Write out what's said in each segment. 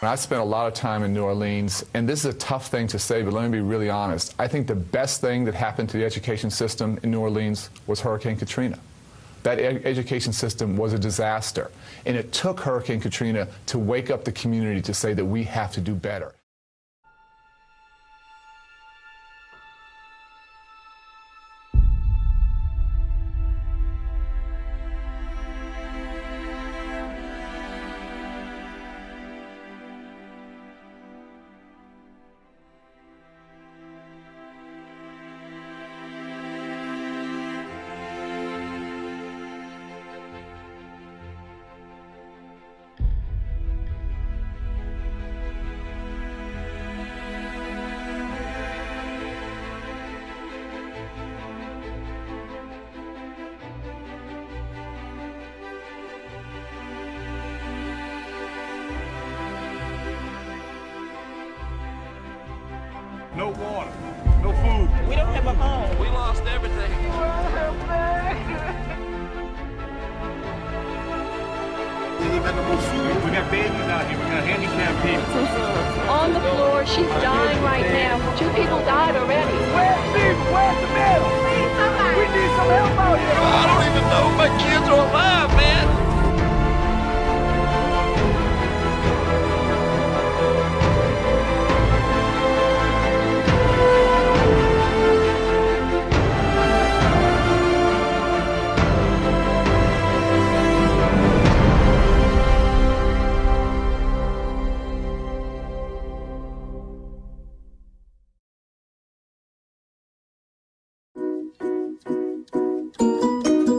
I spent a lot of time in New Orleans, and this is a tough thing to say, but let me be really honest. I think the best thing that happened to the education system in New Orleans was Hurricane Katrina. That education system was a disaster, and it took Hurricane Katrina to wake up the community to say that we have to do better. No water, no food. We don't have a home. We lost everything. We got no more food. We got babies out here. We got handicapped people. On the floor, she's dying right now. 2 people died already. Where's people? Where's the middle? We need some help out here. I don't even know if my kids are alive, man.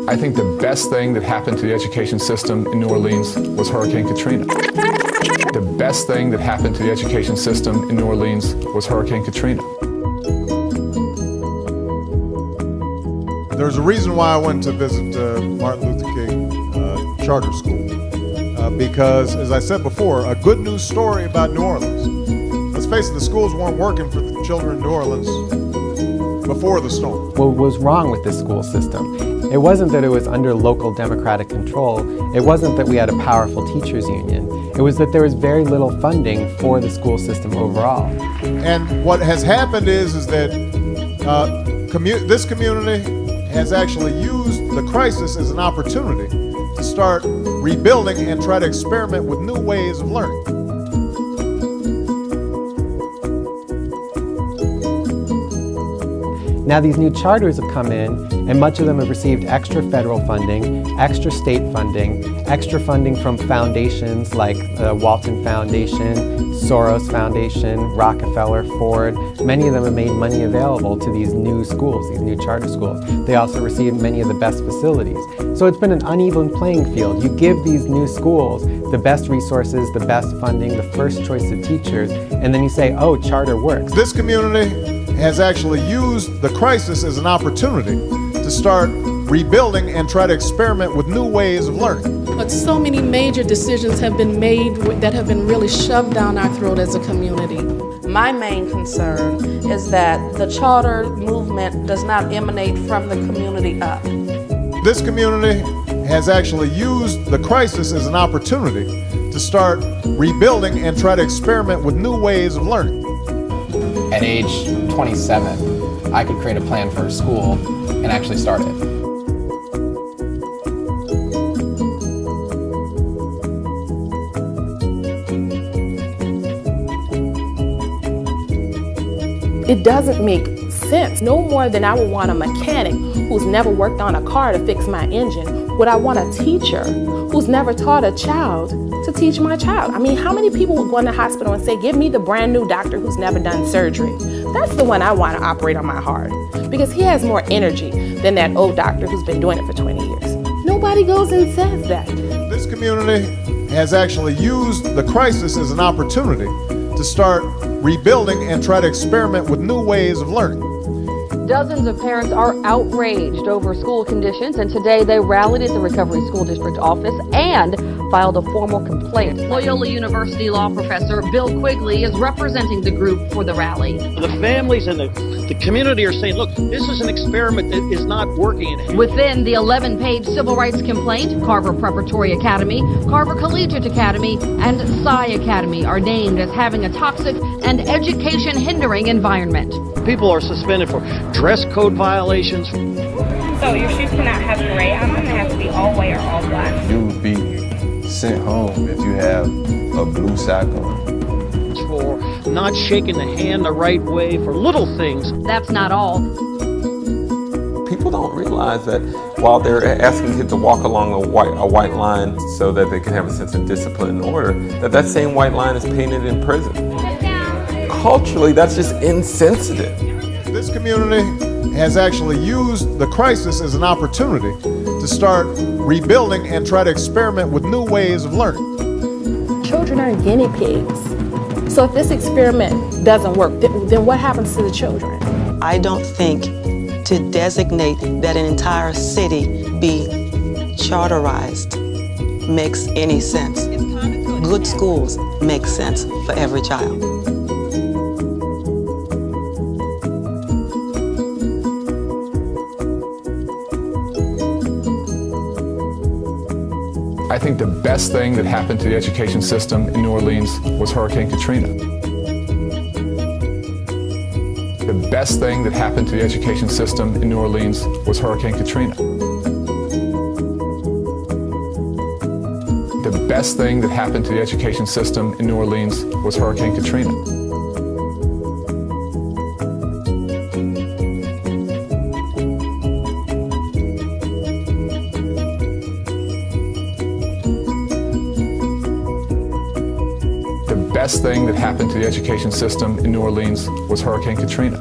I think the best thing that happened to the education system in New Orleans was Hurricane Katrina. The best thing that happened to the education system in New Orleans was Hurricane Katrina. There's a reason why I went to visit Martin Luther King Charter School. Because, as I said before, a good news story about New Orleans. Let's face it, the schools weren't working for the children in New Orleans before the storm. What was wrong with this school system? It wasn't that it was under local democratic control. It wasn't that we had a powerful teachers union. It was that there was very little funding for the school system overall. And what has happened is that this community has actually used the crisis as an opportunity to start rebuilding and try to experiment with new ways of learning. Now these new charters have come in, and much of them have received extra federal funding, extra state funding, extra funding from foundations like the Walton Foundation, Soros Foundation, Rockefeller, Ford. Many of them have made money available to these new schools, these new charter schools. They also receive many of the best facilities. So it's been an uneven playing field. You give these new schools the best resources, the best funding, the first choice of teachers, and then you say, oh, charter works. This community has actually used the crisis as an opportunity to start rebuilding and try to experiment with new ways of learning. But so many major decisions have been made that have been really shoved down our throat as a community. My main concern is that the charter movement does not emanate from the community up. This community has actually used the crisis as an opportunity to start rebuilding and try to experiment with new ways of learning. At age 27, I could create a plan for a school and actually start it. It doesn't make sense. No more than I would want a mechanic who's never worked on a car to fix my engine. Would I want a teacher who's never taught a child to teach my child? I mean, how many people would go in the hospital and say, give me the brand new doctor who's never done surgery? That's the one I want to operate on my heart, because he has more energy than that old doctor who's been doing it for 20 years. Nobody goes and says that. This community has actually used the crisis as an opportunity to start rebuilding and try to experiment with new ways of learning. Dozens of parents are outraged over school conditions, and today they rallied at the Recovery School District office and filed a formal complaint. Loyola University law professor Bill Quigley is representing the group for the rally. The families and the community are saying, look, this is an experiment that is not working. Within the 11-page civil rights complaint, Carver Preparatory Academy, Carver Collegiate Academy, and Psi Academy are named as having a toxic and education-hindering environment. People are suspended for dress code violations. So your shoes cannot have gray on them, they have to be all white or all black. You would be sent home if you have a blue sock on. For not shaking the hand the right way, for little things. That's not all. People don't realize that while they're asking kids to walk along a white line so that they can have a sense of discipline and order, that same white line is painted in prison. Culturally, that's just insensitive. This community has actually used the crisis as an opportunity to start rebuilding and try to experiment with new ways of learning. Children are guinea pigs. So if this experiment doesn't work, then what happens to the children? I don't think to designate that an entire city be charterized makes any sense. Good schools make sense for every child. I think the best thing that happened to the education system in New Orleans was Hurricane Katrina. The best thing that happened to the education system in New Orleans was Hurricane Katrina. The best thing that happened to the education system in New Orleans was Hurricane Katrina. The best thing that happened to the education system in New Orleans was Hurricane Katrina.